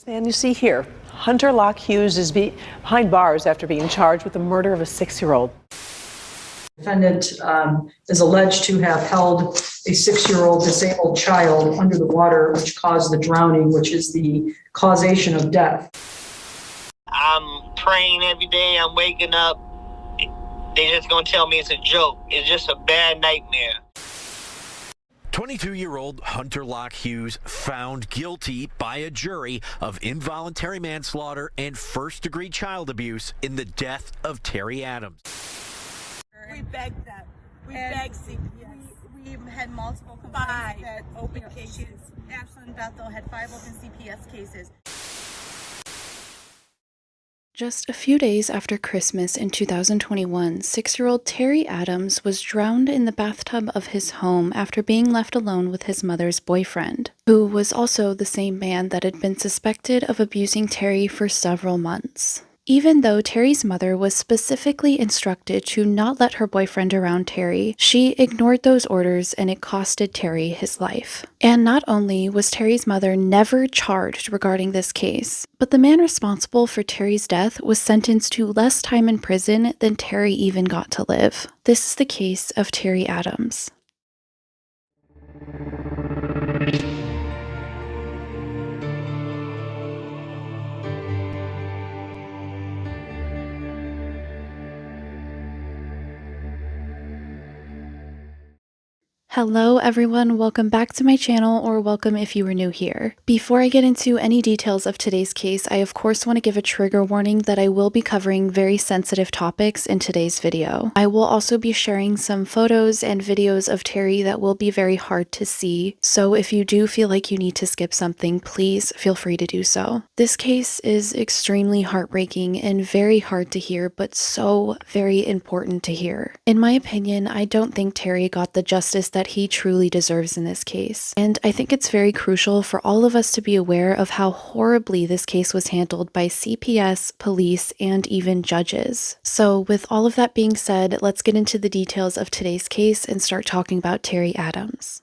And you see here, Hunter Locke-Hughes is behind bars after being charged with the murder of a 6-year-old. The defendant is alleged to have held a 6-year-old disabled child under the water, which caused the drowning, which is the causation of death. I'm praying every day. I'm waking up. They just gonna tell me it's a joke. It's just a bad nightmare. 22-year-old Hunter Locke-Hughes found guilty by a jury of involuntary manslaughter and first-degree child abuse in the death of Terry Adams. We begged them. We begged CPS. We had multiple complaints that open cases. Ashlyn Bethel had 5 open CPS cases. Just a few days after Christmas in 2021, 6-year-old Terry Adams was drowned in the bathtub of his home after being left alone with his mother's boyfriend, who was also the same man that had been suspected of abusing Terry for several months. Even though Terry's mother was specifically instructed to not let her boyfriend around Terry, she ignored those orders and it costed Terry his life. And not only was Terry's mother never charged regarding this case, but the man responsible for Terry's death was sentenced to less time in prison than Terry even got to live. This is the case of Terry Adams. Hello everyone, welcome back to my channel, or welcome if you are new here. Before I get into any details of today's case, I of course want to give a trigger warning that I will be covering very sensitive topics in today's video. I will also be sharing some photos and videos of Terry that will be very hard to see, so if you do feel like you need to skip something, please feel free to do so. This case is extremely heartbreaking and very hard to hear, but so very important to hear. In my opinion, I don't think Terry got the justice that he truly deserves in this case. And I think it's very crucial for all of us to be aware of how horribly this case was handled by CPS, police, and even judges. So with all of that being said, let's get into the details of today's case and start talking about Terry Adams.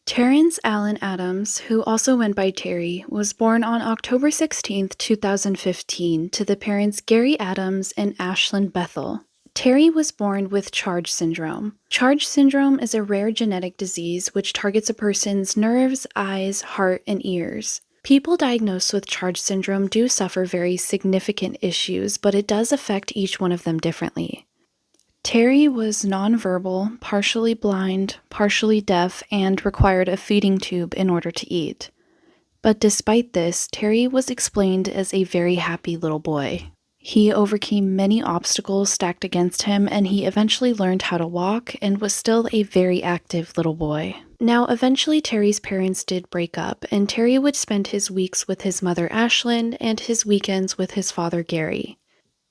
Terrence Allen Adams, who also went by Terry, was born on October 16, 2015, to the parents Gary Adams and Ashlyn Bethel. Terry was born with CHARGE syndrome. CHARGE syndrome is a rare genetic disease which targets a person's nerves, eyes, heart, and ears. People diagnosed with CHARGE syndrome do suffer very significant issues, but it does affect each one of them differently. Terry was nonverbal, partially blind, partially deaf, and required a feeding tube in order to eat. But despite this, Terry was explained as a very happy little boy. He overcame many obstacles stacked against him, and he eventually learned how to walk and was still a very active little boy. Now, eventually Terry's parents did break up, and Terry would spend his weeks with his mother Ashlyn and his weekends with his father Gary.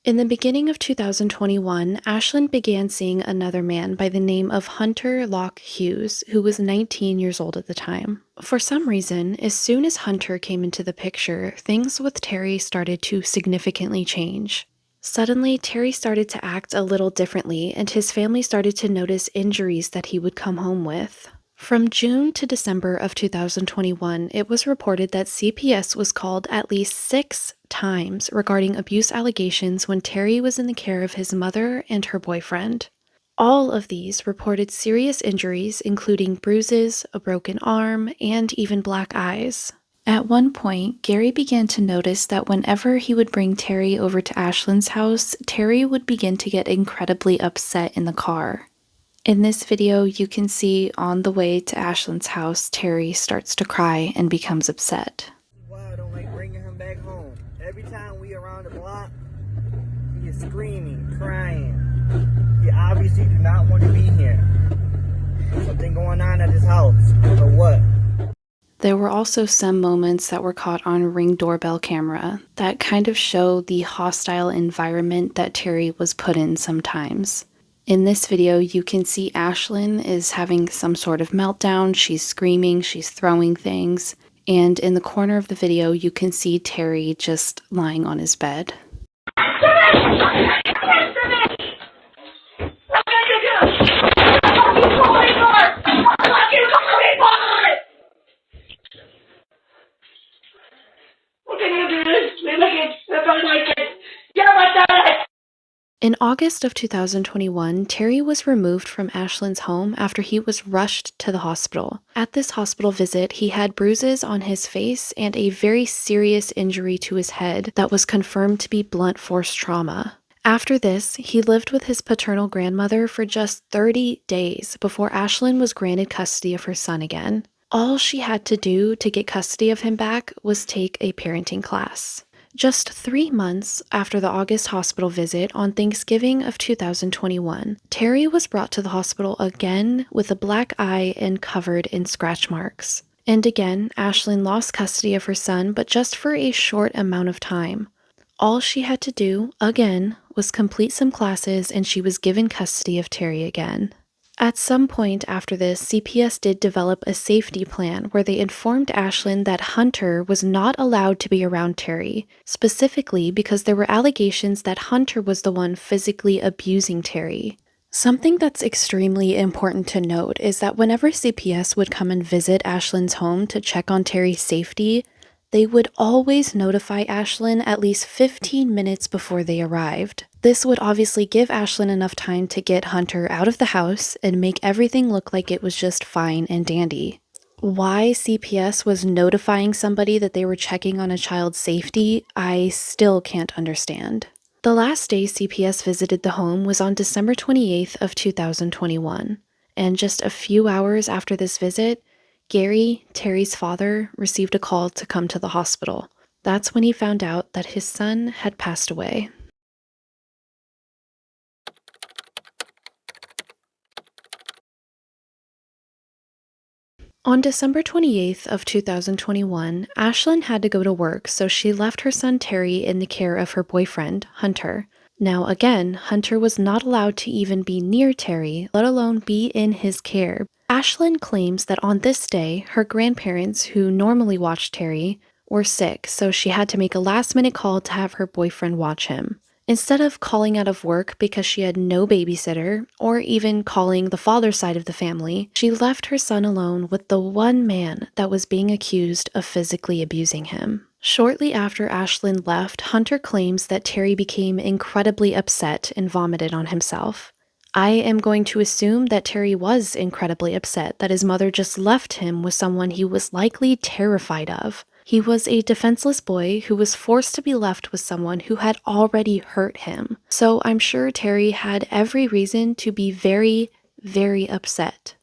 In the beginning of 2021, Ashlyn began seeing another man by the name of Hunter Locke-Hughes, who was 19 years old at the time. For some reason, as soon as Hunter came into the picture, things with Terry started to significantly change. Suddenly, Terry started to act a little differently, and his family started to notice injuries that he would come home with. From June to December of 2021, it was reported that CPS was called at least 6 times regarding abuse allegations when Terry was in the care of his mother and her boyfriend. All of these reported serious injuries, including bruises, a broken arm, and even black eyes. At one point, Gary began to notice that whenever he would bring Terry over to Ashlyn's house, Terry would begin to get incredibly upset in the car. In this video, you can see on the way to Ashlyn's house, Terry starts to cry and becomes upset. Why I don't like bringing him back home. Every time we around the block, he is screaming, crying. He obviously do not want to be here. There's something going on at his house, or what? There were also some moments that were caught on Ring doorbell camera that kind of show the hostile environment that Terry was put in sometimes. In this video, you can see Ashlyn is having some sort of meltdown. She's screaming, she's throwing things, and in the corner of the video, you can see Terry just lying on his bed. In August of 2021, Terry was removed from Ashlyn's home after he was rushed to the hospital. At this hospital visit, he had bruises on his face and a very serious injury to his head that was confirmed to be blunt force trauma. After this, he lived with his paternal grandmother for just 30 days before Ashlyn was granted custody of her son again. All she had to do to get custody of him back was take a parenting class. Just 3 months after the August hospital visit on Thanksgiving of 2021, Terry was brought to the hospital again with a black eye and covered in scratch marks. And again, Ashlyn lost custody of her son, but just for a short amount of time. All she had to do, again, was complete some classes and she was given custody of Terry again. At some point after this, CPS did develop a safety plan where they informed Ashlyn that Hunter was not allowed to be around Terry, specifically because there were allegations that Hunter was the one physically abusing Terry. Something that's extremely important to note is that whenever CPS would come and visit Ashlyn's home to check on Terry's safety, they would always notify Ashlyn at least 15 minutes before they arrived. This would obviously give Ashlyn enough time to get Hunter out of the house and make everything look like it was just fine and dandy. Why CPS was notifying somebody that they were checking on a child's safety, I still can't understand. The last day CPS visited the home was on December 28th of 2021, and just a few hours after this visit, Gary, Terry's father, received a call to come to the hospital. That's when he found out that his son had passed away. On December 28th of 2021, Ashlyn had to go to work, so she left her son Terry in the care of her boyfriend, Hunter. Now again, Hunter was not allowed to even be near Terry, let alone be in his care. Ashlyn claims that on this day, her grandparents, who normally watch Terry, were sick, so she had to make a last-minute call to have her boyfriend watch him. Instead of calling out of work because she had no babysitter, or even calling the father's side of the family, she left her son alone with the one man that was being accused of physically abusing him. Shortly after Ashlyn left, Hunter claims that Terry became incredibly upset and vomited on himself. I am going to assume that Terry was incredibly upset that his mother just left him with someone he was likely terrified of. He was a defenseless boy who was forced to be left with someone who had already hurt him. So I'm sure Terry had every reason to be very, very upset.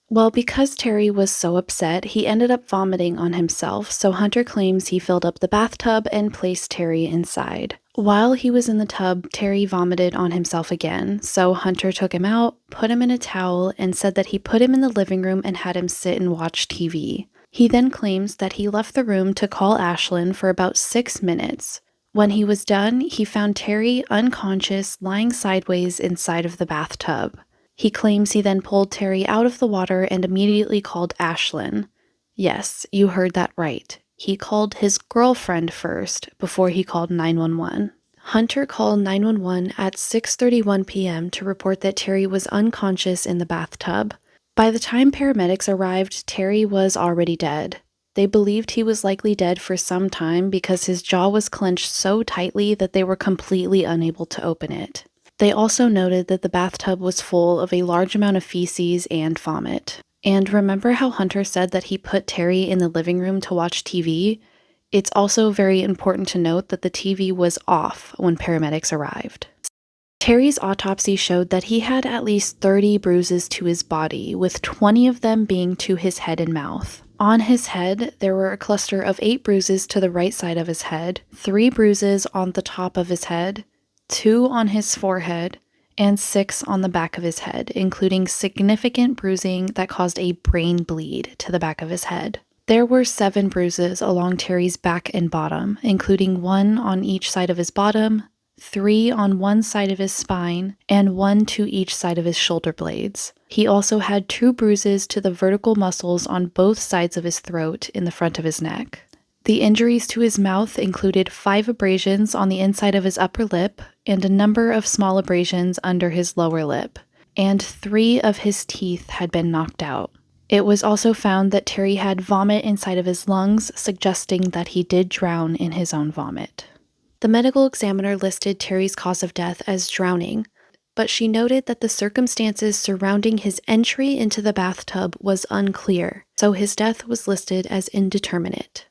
Well, because Terry was so upset, he ended up vomiting on himself, so Hunter claims he filled up the bathtub and placed Terry inside. While he was in the tub, Terry vomited on himself again, so Hunter took him out, put him in a towel, and said that he put him in the living room and had him sit and watch TV. He then claims that he left the room to call Ashlyn for about 6 minutes. When he was done, he found Terry unconscious, lying sideways inside of the bathtub. He claims he then pulled Terry out of the water and immediately called Ashlyn. Yes, you heard that right. He called his girlfriend first before he called 911. Hunter called 911 at 6:31 p.m. to report that Terry was unconscious in the bathtub. By the time paramedics arrived, Terry was already dead. They believed he was likely dead for some time because his jaw was clenched so tightly that they were completely unable to open it. They also noted that the bathtub was full of a large amount of feces and vomit. And remember how Hunter said that he put Terry in the living room to watch TV? It's also very important to note that the TV was off when paramedics arrived. Terry's autopsy showed that he had at least 30 bruises to his body, with 20 of them being to his head and mouth. On his head, there were a cluster of 8 bruises to the right side of his head, 3 bruises on the top of his head, 2 on his forehead, and 6 on the back of his head, including significant bruising that caused a brain bleed to the back of his head. There were 7 bruises along Terry's back and bottom, including 1 on each side of his bottom, 3 on one side of his spine, and 1 to each side of his shoulder blades. He also had 2 bruises to the vertical muscles on both sides of his throat in the front of his neck. The injuries to his mouth included 5 abrasions on the inside of his upper lip and a number of small abrasions under his lower lip, and 3 of his teeth had been knocked out. It was also found that Terry had vomit inside of his lungs, suggesting that he did drown in his own vomit. The medical examiner listed Terry's cause of death as drowning, but she noted that the circumstances surrounding his entry into the bathtub was unclear, so his death was listed as indeterminate.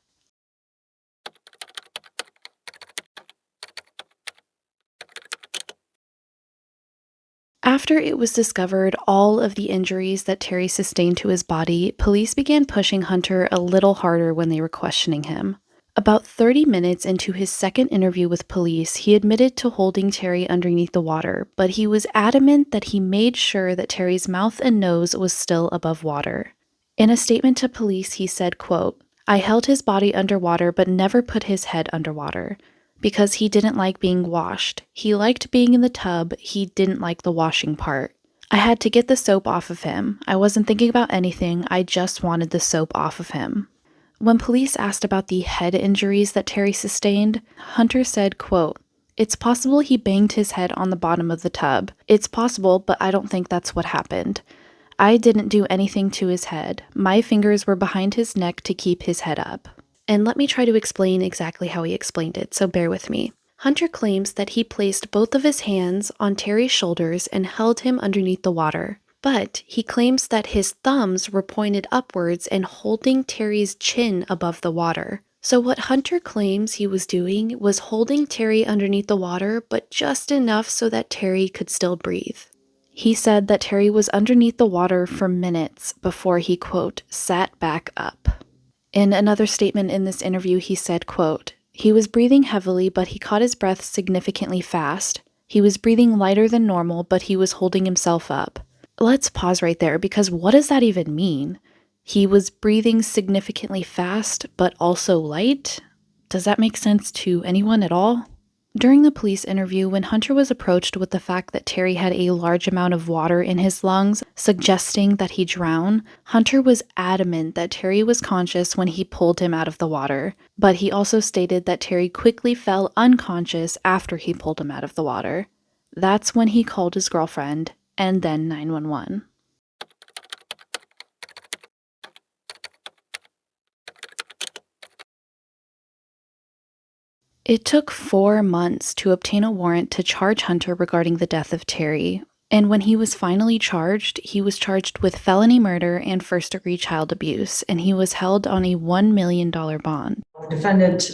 After it was discovered all of the injuries that Terry sustained to his body, police began pushing Hunter a little harder when they were questioning him. About 30 minutes into his second interview with police, he admitted to holding Terry underneath the water, but he was adamant that he made sure that Terry's mouth and nose was still above water. In a statement to police, he said, quote, "I held his body underwater but never put his head underwater, because he didn't like being washed. He liked being in the tub, he didn't like the washing part. I had to get the soap off of him. I wasn't thinking about anything, I just wanted the soap off of him." When police asked about the head injuries that Terry sustained, Hunter said, quote, "It's possible he banged his head on the bottom of the tub. It's possible, but I don't think that's what happened. I didn't do anything to his head. My fingers were behind his neck to keep his head up." And let me try to explain exactly how he explained it, so bear with me. Hunter claims that he placed both of his hands on Terry's shoulders and held him underneath the water. But he claims that his thumbs were pointed upwards and holding Terry's chin above the water. So what Hunter claims he was doing was holding Terry underneath the water, but just enough so that Terry could still breathe. He said that Terry was underneath the water for minutes before he, quote, "sat back up." In another statement in this interview, he said, quote, "He was breathing heavily, but he caught his breath significantly fast. He was breathing lighter than normal, but he was holding himself up." Let's pause right there, because what does that even mean? He was breathing significantly fast, but also light? Does that make sense to anyone at all? During the police interview, when Hunter was approached with the fact that Terry had a large amount of water in his lungs, suggesting that he drown, Hunter was adamant that Terry was conscious when he pulled him out of the water, but he also stated that Terry quickly fell unconscious after he pulled him out of the water. That's when he called his girlfriend, and then 911. It took 4 months to obtain a warrant to charge Hunter regarding the death of Terry, and when he was finally charged, he was charged with felony murder and first-degree child abuse, and he was held on a $1 million bond. The defendant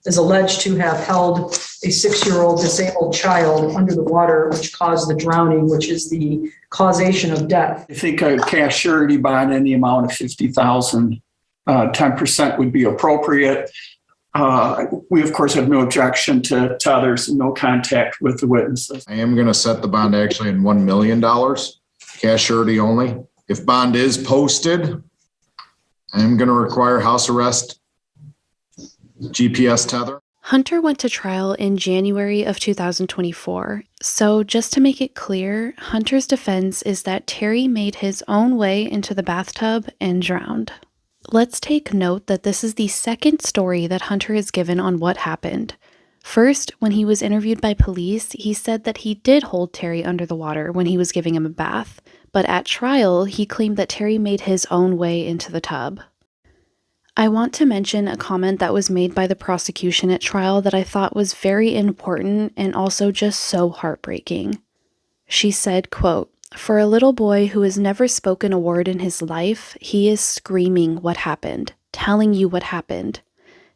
is alleged to have held a 6-year-old disabled child under the water, which caused the drowning, which is the causation of death. I think a cash surety bond in the amount of $50,000, 10% would be appropriate. We, of course, have no objection to others and no contact with the witnesses. I am going to set the bond actually in $1 million, cash surety only. If bond is posted, I am going to require house arrest, GPS tether. Hunter went to trial in January of 2024. So just to make it clear, Hunter's defense is that Terry made his own way into the bathtub and drowned. Let's take note that this is the second story that Hunter has given on what happened. First, when he was interviewed by police, he said that he did hold Terry under the water when he was giving him a bath, but at trial, he claimed that Terry made his own way into the tub. I want to mention a comment that was made by the prosecution at trial that I thought was very important and also just so heartbreaking. She said, quote, "For a little boy who has never spoken a word in his life, he is screaming what happened, telling you what happened.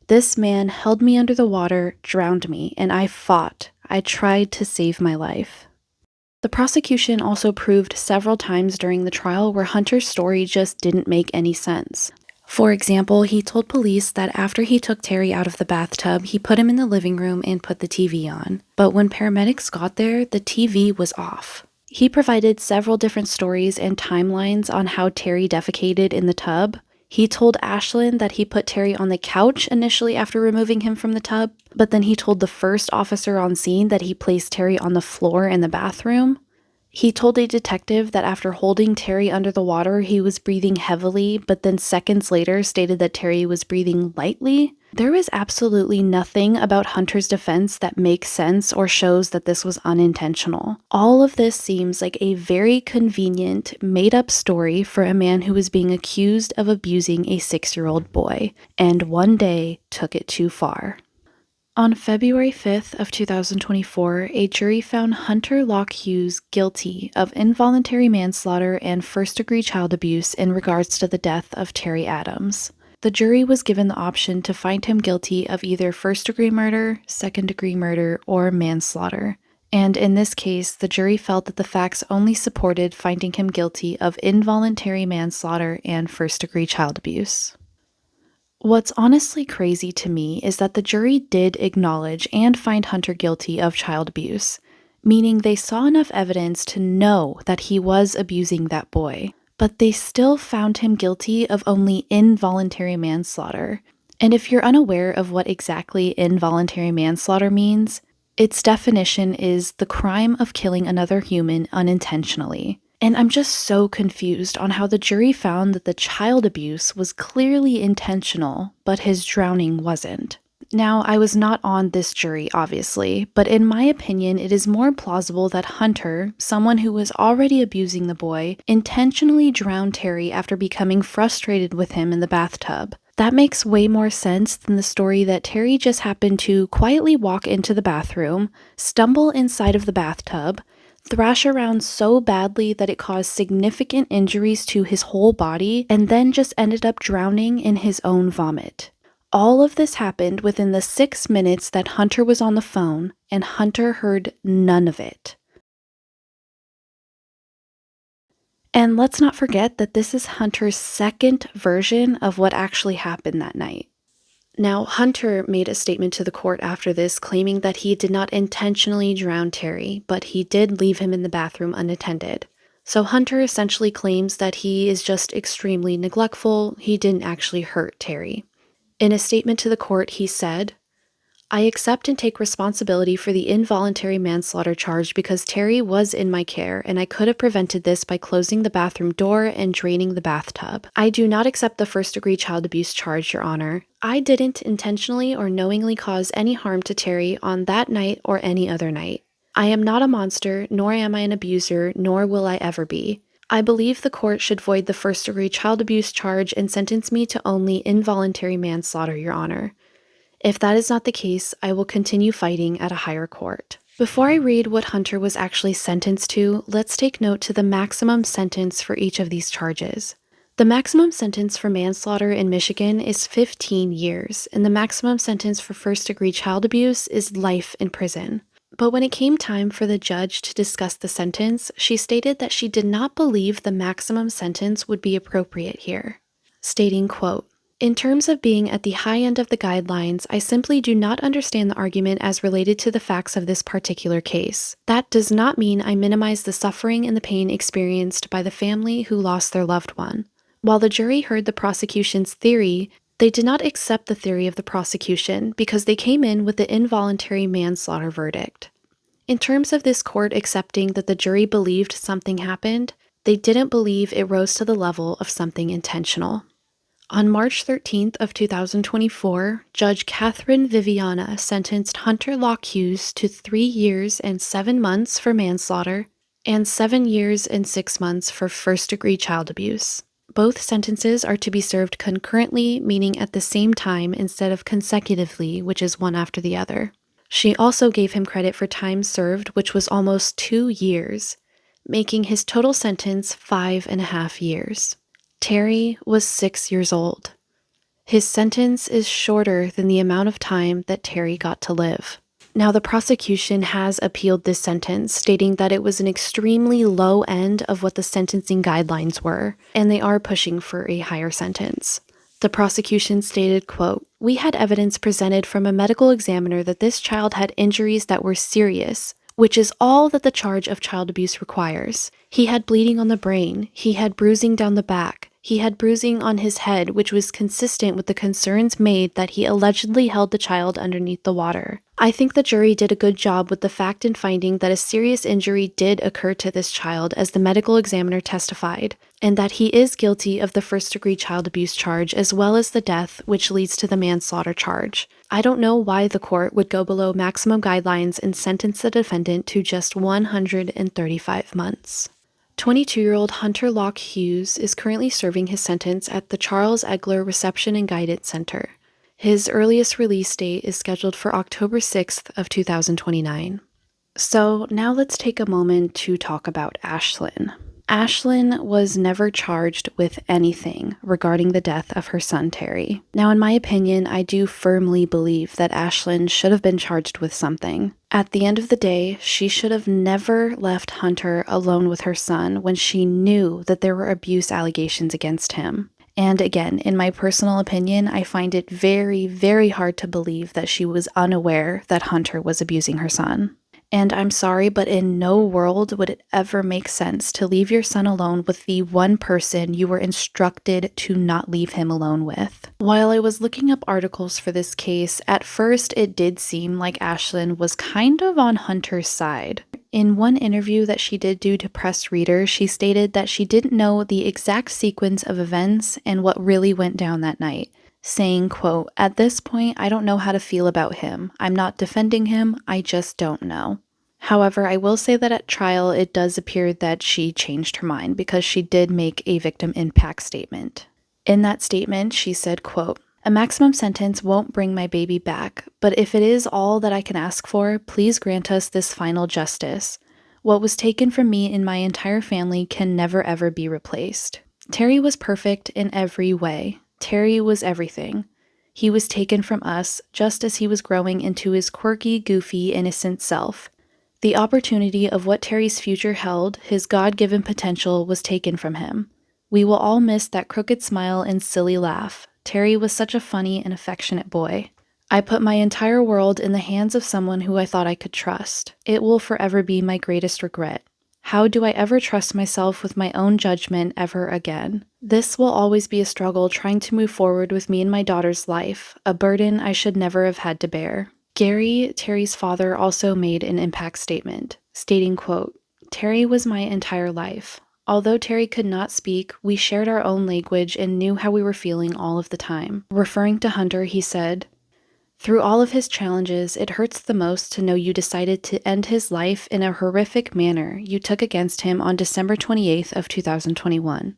This man held me under the water, drowned me, and I fought. I tried to save my life." The prosecution also proved several times during the trial where Hunter's story just didn't make any sense. For example, he told police that after he took Terry out of the bathtub, he put him in the living room and put the TV on. But when paramedics got there, the TV was off. He provided several different stories and timelines on how Terry defecated in the tub. He told Ashlyn that he put Terry on the couch initially after removing him from the tub, but then he told the first officer on scene that he placed Terry on the floor in the bathroom. He told a detective that after holding Terry under the water, he was breathing heavily, but then seconds later stated that Terry was breathing lightly. There is absolutely nothing about Hunter's defense that makes sense or shows that this was unintentional. All of this seems like a very convenient, made-up story for a man who was being accused of abusing a 6-year-old boy, and one day took it too far. On February 5th of 2024, a jury found Hunter Locke-Hughes guilty of involuntary manslaughter and first-degree child abuse in regards to the death of Terry Adams. The jury was given the option to find him guilty of either first-degree murder, second-degree murder, or manslaughter. And in this case, the jury felt that the facts only supported finding him guilty of involuntary manslaughter and first-degree child abuse. What's honestly crazy to me is that the jury did acknowledge and find Hunter guilty of child abuse, meaning they saw enough evidence to know that he was abusing that boy, but they still found him guilty of only involuntary manslaughter. And if you're unaware of what exactly involuntary manslaughter means, its definition is the crime of killing another human unintentionally. And I'm just so confused on how the jury found that the child abuse was clearly intentional, but his drowning wasn't. Now, I was not on this jury, obviously, but in my opinion, it is more plausible that Hunter, someone who was already abusing the boy, intentionally drowned Terry after becoming frustrated with him in the bathtub. That makes way more sense than the story that Terry just happened to quietly walk into the bathroom, stumble inside of the bathtub, thrash around so badly that it caused significant injuries to his whole body, and then just ended up drowning in his own vomit. All of this happened within the 6 minutes that Hunter was on the phone, and Hunter heard none of it. And let's not forget that this is Hunter's second version of what actually happened that night. Now, Hunter made a statement to the court after this claiming that he did not intentionally drown Terry, but he did leave him in the bathroom unattended. So Hunter essentially claims that he is just extremely neglectful, he didn't actually hurt Terry. In a statement to the court, he said, "I accept and take responsibility for the involuntary manslaughter charge because Terry was in my care and I could have prevented this by closing the bathroom door and draining the bathtub. I do not accept the first-degree child abuse charge, Your Honor. I didn't intentionally or knowingly cause any harm to Terry on that night or any other night. I am not a monster, nor am I an abuser, nor will I ever be. I believe the court should void the first-degree child abuse charge and sentence me to only involuntary manslaughter, Your Honor. If that is not the case, I will continue fighting at a higher court." Before I read what Hunter was actually sentenced to, let's take note to the maximum sentence for each of these charges. The maximum sentence for manslaughter in Michigan is 15 years, and the maximum sentence for first-degree child abuse is life in prison. But when it came time for the judge to discuss the sentence, she stated that she did not believe the maximum sentence would be appropriate here, stating, quote, "In terms of being at the high end of the guidelines, I simply do not understand the argument as related to the facts of this particular case. That does not mean I minimize the suffering and the pain experienced by the family who lost their loved one. While the jury heard the prosecution's theory, they did not accept the theory of the prosecution because they came in with the involuntary manslaughter verdict. In terms of this court accepting that the jury believed something happened, they didn't believe it rose to the level of something intentional." On March 13th of 2024, Judge Catherine Viviana sentenced Hunter Locke-Hughes to 3 years and 7 months for manslaughter and 7 years and 6 months for first-degree child abuse. Both sentences are to be served concurrently, meaning at the same time instead of consecutively, which is one after the other. She also gave him credit for time served, which was almost 2 years, making his total sentence 5.5 years. Terry was 6 years old. His sentence is shorter than the amount of time that Terry got to live. Now, the prosecution has appealed this sentence, stating that it was an extremely low end of what the sentencing guidelines were, and they are pushing for a higher sentence. The prosecution stated, quote, "We had evidence presented from a medical examiner that this child had injuries that were serious, which is all that the charge of child abuse requires. He had bleeding on the brain, he had bruising down the back, he had bruising on his head, which was consistent with the concerns made that he allegedly held the child underneath the water. I think the jury did a good job with the fact in finding that a serious injury did occur to this child, as the medical examiner testified, and that he is guilty of the first-degree child abuse charge as well as the death, which leads to the manslaughter charge. I don't know why the court would go below maximum guidelines and sentence the defendant to just 135 months. 22-year-old Hunter Locke-Hughes is currently serving his sentence at the Charles Egler Reception and Guidance Center. His earliest release date is scheduled for October 6th of 2029. So now let's take a moment to talk about Ashlyn. Ashlyn was never charged with anything regarding the death of her son Terry. Now, in my opinion, I do firmly believe that Ashlyn should have been charged with something. At the end of the day, she should have never left Hunter alone with her son when she knew that there were abuse allegations against him. And again, in my personal opinion, I find it very, very hard to believe that she was unaware that Hunter was abusing her son. And I'm sorry, but in no world would it ever make sense to leave your son alone with the one person you were instructed to not leave him alone with. While I was looking up articles for this case, at first it did seem like Ashlyn was kind of on Hunter's side. In one interview that she did do to press readers, she stated that she didn't know the exact sequence of events and what really went down that night, saying, quote, "At this point, I don't know how to feel about him. I'm not defending him, I just don't know." However, I will say that at trial, it does appear that she changed her mind because she did make a victim impact statement. In that statement, she said, quote, "A maximum sentence won't bring my baby back, but if it is all that I can ask for, please grant us this final justice. What was taken from me and my entire family can never ever be replaced." Terry was perfect in every way. Terry was everything. He was taken from us just as he was growing into his quirky, goofy, innocent self. The opportunity of what Terry's future held, his God-given potential, was taken from him. We will all miss that crooked smile and silly laugh. Terry was such a funny and affectionate boy. I put my entire world in the hands of someone who I thought I could trust. It will forever be my greatest regret. How do I ever trust myself with my own judgment ever again? This will always be a struggle trying to move forward with me and my daughter's life, a burden I should never have had to bear. Gary, Terry's father, also made an impact statement, stating, quote, "Terry was my entire life. Although Terry could not speak, we shared our own language and knew how we were feeling all of the time." Referring to Hunter, he said, "Through all of his challenges, it hurts the most to know you decided to end his life in a horrific manner you took against him on December 28th of 2021.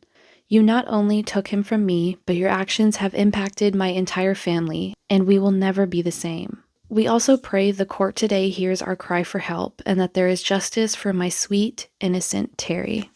You not only took him from me, but your actions have impacted my entire family, and we will never be the same. We also pray the court today hears our cry for help and that there is justice for my sweet, innocent Terry."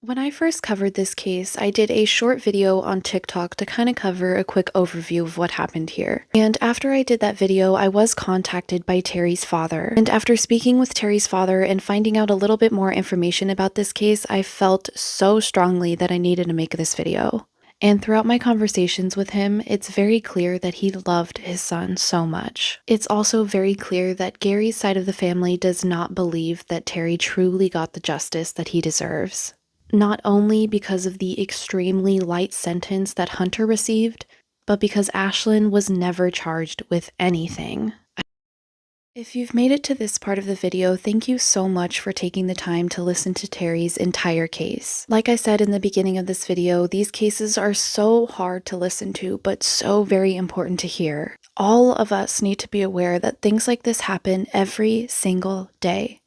When I first covered this case, I did a short video on TikTok to kind of cover a quick overview of what happened here. And after I did that video, I was contacted by Terry's father. And after speaking with Terry's father and finding out a little bit more information about this case, I felt so strongly that I needed to make this video. And throughout my conversations with him, it's very clear that he loved his son so much. It's also very clear that Gary's side of the family does not believe that Terry truly got the justice that he deserves. Not only because of the extremely light sentence that Hunter received, but because Ashlyn was never charged with anything. If you've made it to this part of the video, thank you so much for taking the time to listen to Terry's entire case. Like I said in the beginning of this video, these cases are so hard to listen to, but so very important to hear. All of us need to be aware that things like this happen every single day.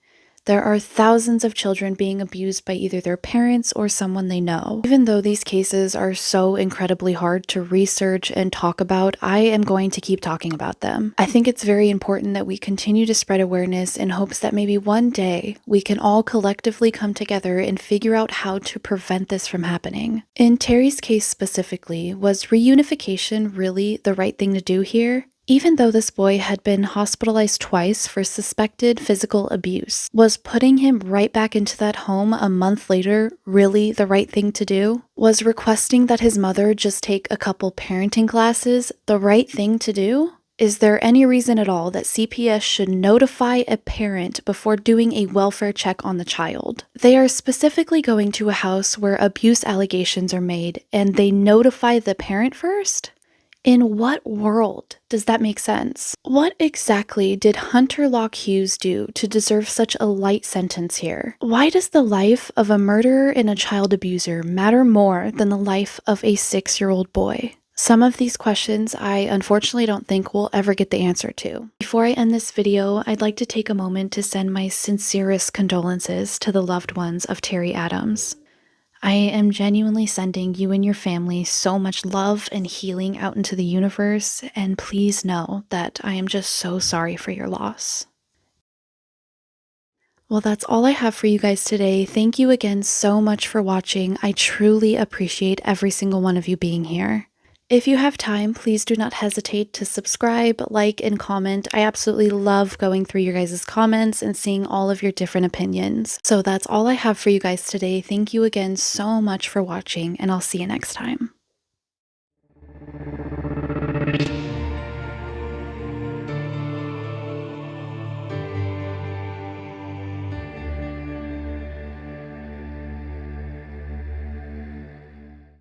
There are thousands of children being abused by either their parents or someone they know. Even though these cases are so incredibly hard to research and talk about, I am going to keep talking about them. I think it's very important that we continue to spread awareness in hopes that maybe one day we can all collectively come together and figure out how to prevent this from happening. In Terry's case specifically, was reunification really the right thing to do here? Even though this boy had been hospitalized twice for suspected physical abuse, was putting him right back into that home a month later really the right thing to do? Was requesting that his mother just take a couple parenting classes the right thing to do? Is there any reason at all that CPS should notify a parent before doing a welfare check on the child? They are specifically going to a house where abuse allegations are made, and they notify the parent first? In what world does that make sense? What exactly did Hunter Locke-Hughes do to deserve such a light sentence here? Why does the life of a murderer and a child abuser matter more than the life of a 6-year-old boy? Some of these questions I unfortunately don't think we'll ever get the answer to. Before I end this video, I'd like to take a moment to send my sincerest condolences to the loved ones of Terry Adams. I am genuinely sending you and your family so much love and healing out into the universe, and please know that I am just so sorry for your loss. Well, that's all I have for you guys today. Thank you again so much for watching. I truly appreciate every single one of you being here. If you have time, please do not hesitate to subscribe, like, and comment. I absolutely love going through your guys' comments and seeing all of your different opinions. So that's all I have for you guys today. Thank you again so much for watching, and I'll see you next time.